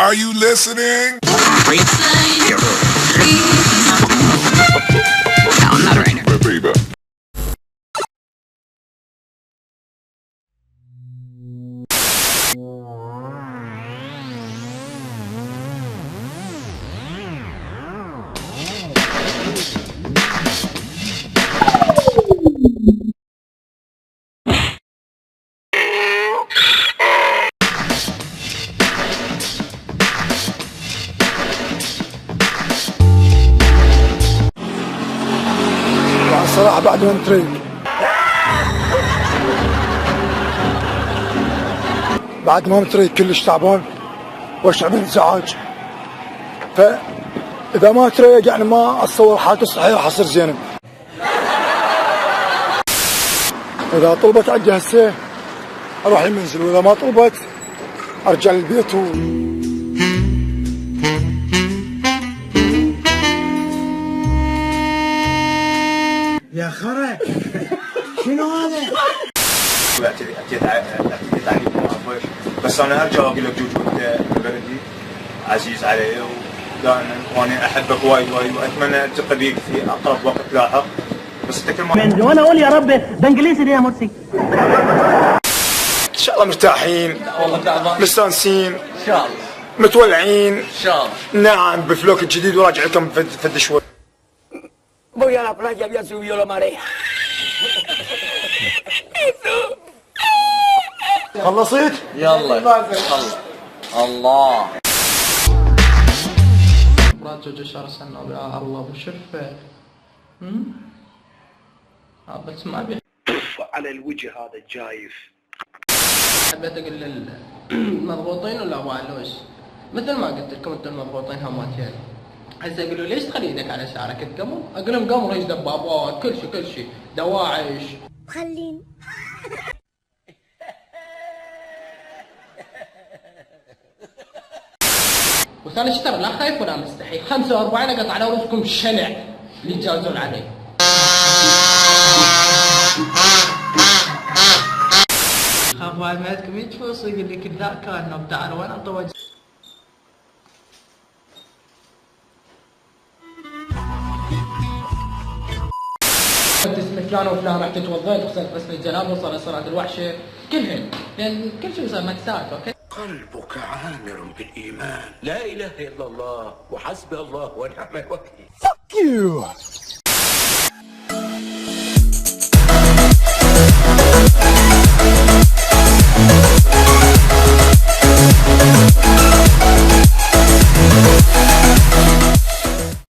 Are you listening? Baby. الصراحة بعد ما نتريق بعد ما نتريق كلش تعبان واشعر بانزعاج، فإذا ما تريق يعني ما أتصور حالته الصحية راح أصير زينة. إذا طلبت عندي هسه أروح المنزل، وإذا ما طلبت أرجع للبيت يا خرا شنو هذا؟ اعتديت عليكم وعفوش، بس انا ارجع واقول لك جوجو انت بلدي عزيز علي ودائما وانا احبك وايد وايد واتمنى التقي بيك في اقرب وقت لاحق. بس انت كل ما وانا اقول يا رب بانجليزي يا مرسي. إن شاء الله مرتاحين، مستانسين، ان شاء الله، متولعين ان شاء الله. نعم بفلوك الجديد وراجع لكم فد شوي. Voy a la playa, ya subió la marea. خلصت؟ يلا الله. زوج شهر سنة يا الله بشفه. بس ما بي على الوجه هذا الجايف. حبيت اقول المضبوطين ولا والوش، مثل ما قلت لكم انتم المضبوطين هماتين. هسه يقولوا ليش تخلي ايدك على شعرك تقمر؟ اقول لهم قمر ايش دبابات كل شيء دواعش. خلين وثاني شيء ترى لا خايف ولا مستحي، 45 اقطع على رؤوسكم شنع اللي يتجاوزون علي. خاف والدتكم يتفوصوا يقول لك ذا كان تعال وين اطوج. اسمك فلان وفلان رحت توضيت وغسلت غسل الجنابه وصلت صلاه الوحشه كلهن، لان كل شيء صار مكسات. اوكي قلبك عامر بالإيمان، لا إله إلا الله وحسبي الله ونعم الوكيل. Fuck you!